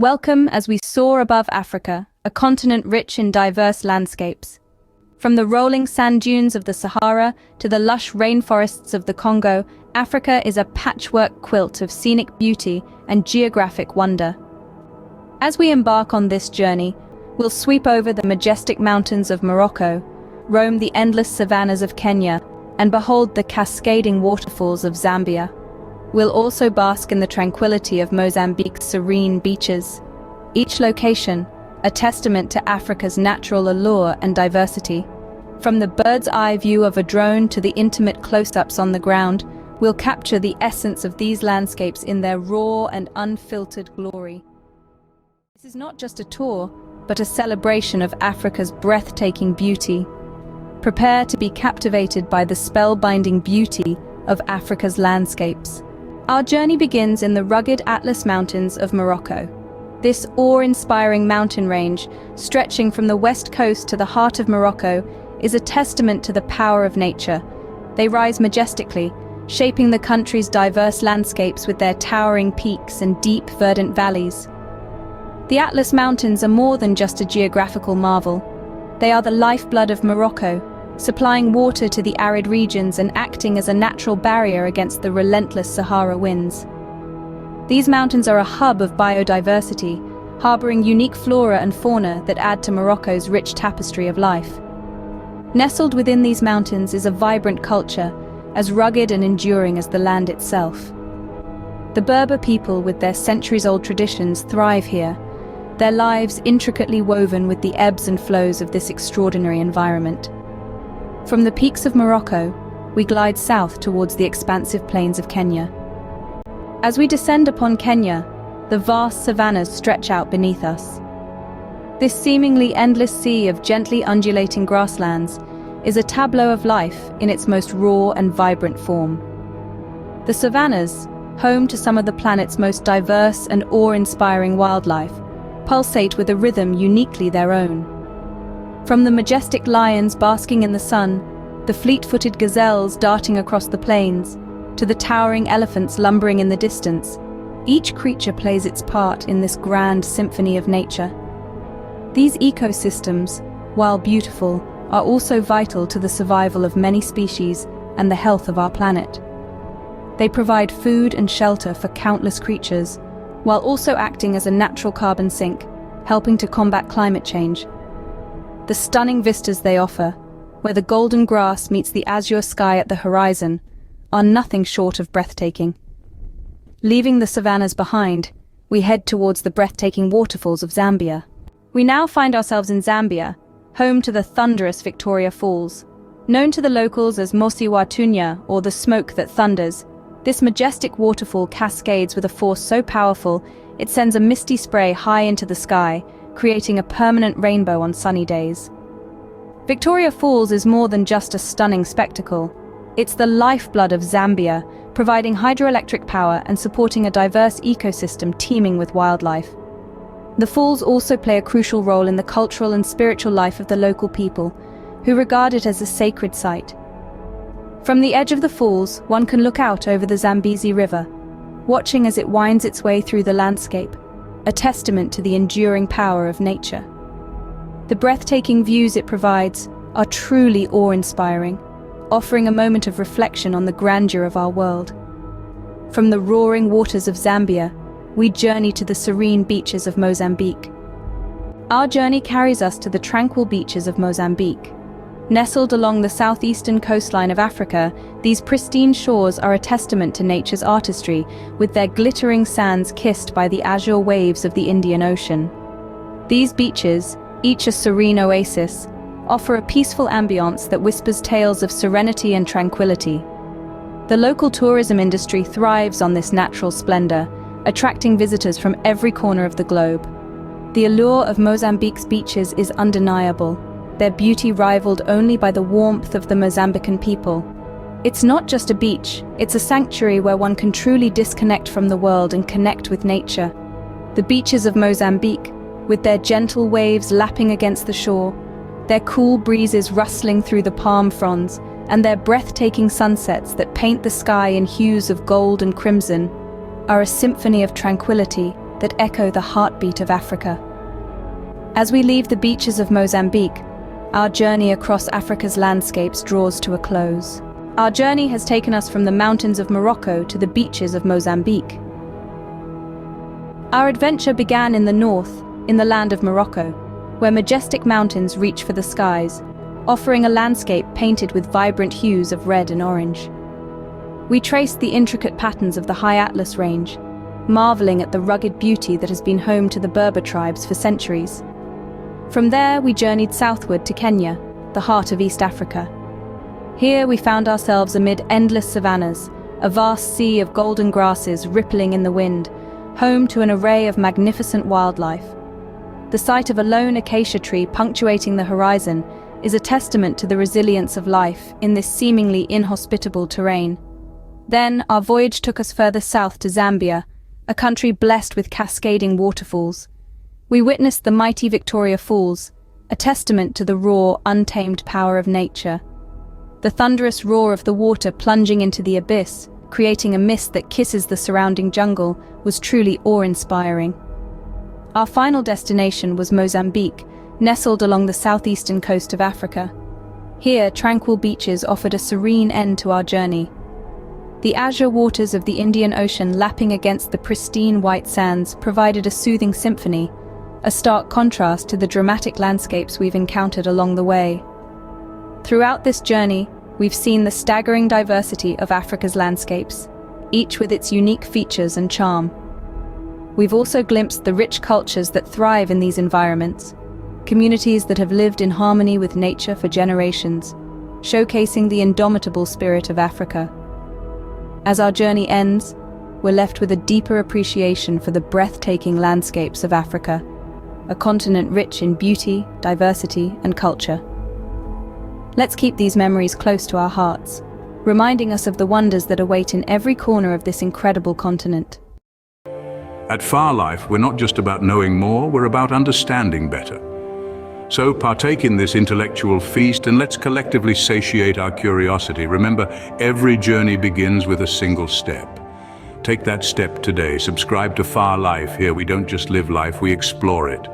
Welcome as we soar above Africa, a continent rich in diverse landscapes. From the rolling sand dunes of the Sahara to the lush rainforests of the Congo, Africa is a patchwork quilt of scenic beauty and geographic wonder. As we embark on this journey, we'll sweep over the majestic mountains of Morocco, roam the endless savannas of Kenya, and behold the cascading waterfalls of Zambia. We'll also bask in the tranquility of Mozambique's serene beaches. Each location, a testament to Africa's natural allure and diversity. From the bird's-eye view of a drone to the intimate close-ups on the ground, we'll capture the essence of these landscapes in their raw and unfiltered glory. This is not just a tour, but a celebration of Africa's breathtaking beauty. Prepare to be captivated by the spellbinding beauty of Africa's landscapes. Our journey begins in the rugged Atlas Mountains of Morocco. This awe-inspiring mountain range, stretching from the west coast to the heart of Morocco, is a testament to the power of nature. They rise majestically, shaping the country's diverse landscapes with their towering peaks and deep, verdant valleys. The Atlas Mountains are more than just a geographical marvel. They are the lifeblood of Morocco, supplying water to the arid regions and acting as a natural barrier against the relentless Sahara winds. These mountains are a hub of biodiversity, harboring unique flora and fauna that add to Morocco's rich tapestry of life. Nestled within these mountains is a vibrant culture, as rugged and enduring as the land itself. The Berber people, with their centuries-old traditions, thrive here, their lives intricately woven with the ebbs and flows of this extraordinary environment. From the peaks of Morocco, we glide south towards the expansive plains of Kenya. As we descend upon Kenya, the vast savannas stretch out beneath us. This seemingly endless sea of gently undulating grasslands is a tableau of life in its most raw and vibrant form. The savannas, home to some of the planet's most diverse and awe-inspiring wildlife, pulsate with a rhythm uniquely their own. From the majestic lions basking in the sun, the fleet-footed gazelles darting across the plains, to the towering elephants lumbering in the distance, each creature plays its part in this grand symphony of nature. These ecosystems, while beautiful, are also vital to the survival of many species and the health of our planet. They provide food and shelter for countless creatures, while also acting as a natural carbon sink, helping to combat climate change. The stunning vistas they offer, where the golden grass meets the azure sky at the horizon, are nothing short of breathtaking. Leaving the savannas behind, we head towards the breathtaking waterfalls of Zambia. We now find ourselves in Zambia, home to the thunderous Victoria Falls. Known to the locals as Mosi wa Tunya, or the smoke that thunders, this majestic waterfall cascades with a force so powerful it sends a misty spray high into the sky, creating a permanent rainbow on sunny days. Victoria Falls is more than just a stunning spectacle. It's the lifeblood of Zambia, providing hydroelectric power and supporting a diverse ecosystem teeming with wildlife. The falls also play a crucial role in the cultural and spiritual life of the local people, who regard it as a sacred site. From the edge of the falls, one can look out over the Zambezi River, watching as it winds its way through the landscape, a testament to the enduring power of nature. The breathtaking views it provides are truly awe-inspiring, offering a moment of reflection on the grandeur of our world. From the roaring waters of Zambia, we journey to the serene beaches of Mozambique. Our journey carries us to the tranquil beaches of Mozambique. Nestled along the southeastern coastline of Africa, these pristine shores are a testament to nature's artistry, with their glittering sands kissed by the azure waves of the Indian Ocean. These beaches, each a serene oasis, offer a peaceful ambience that whispers tales of serenity and tranquility. The local tourism industry thrives on this natural splendor, attracting visitors from every corner of the globe. The allure of Mozambique's beaches is undeniable, their beauty rivaled only by the warmth of the Mozambican people. It's not just a beach, it's a sanctuary where one can truly disconnect from the world and connect with nature. The beaches of Mozambique, with their gentle waves lapping against the shore, their cool breezes rustling through the palm fronds, and their breathtaking sunsets that paint the sky in hues of gold and crimson, are a symphony of tranquility that echo the heartbeat of Africa. As we leave the beaches of Mozambique, our journey across Africa's landscapes draws to a close. Our journey has taken us from the mountains of Morocco to the beaches of Mozambique. Our adventure began in the north, in the land of Morocco, where majestic mountains reach for the skies, offering a landscape painted with vibrant hues of red and orange. We traced the intricate patterns of the High Atlas Range, marveling at the rugged beauty that has been home to the Berber tribes for centuries. From there, we journeyed southward to Kenya, the heart of East Africa. Here we found ourselves amid endless savannas, a vast sea of golden grasses rippling in the wind, home to an array of magnificent wildlife. The sight of a lone acacia tree punctuating the horizon is a testament to the resilience of life in this seemingly inhospitable terrain. Then our voyage took us further south to Zambia, a country blessed with cascading waterfalls. We witnessed the mighty Victoria Falls, a testament to the raw, untamed power of nature. The thunderous roar of the water plunging into the abyss, creating a mist that kisses the surrounding jungle, was truly awe-inspiring. Our final destination was Mozambique, nestled along the southeastern coast of Africa. Here, tranquil beaches offered a serene end to our journey. The azure waters of the Indian Ocean lapping against the pristine white sands provided a soothing symphony, a stark contrast to the dramatic landscapes we've encountered along the way. Throughout this journey, we've seen the staggering diversity of Africa's landscapes, each with its unique features and charm. We've also glimpsed the rich cultures that thrive in these environments, communities that have lived in harmony with nature for generations, showcasing the indomitable spirit of Africa. As our journey ends, we're left with a deeper appreciation for the breathtaking landscapes of Africa, a continent rich in beauty, diversity, and culture. Let's keep these memories close to our hearts, reminding us of the wonders that await in every corner of this incredible continent. At Far Life, we're not just about knowing more, we're about understanding better. So partake in this intellectual feast and let's collectively satiate our curiosity. Remember, every journey begins with a single step. Take that step today. Subscribe to Far Life. Here we don't just live life, we explore it.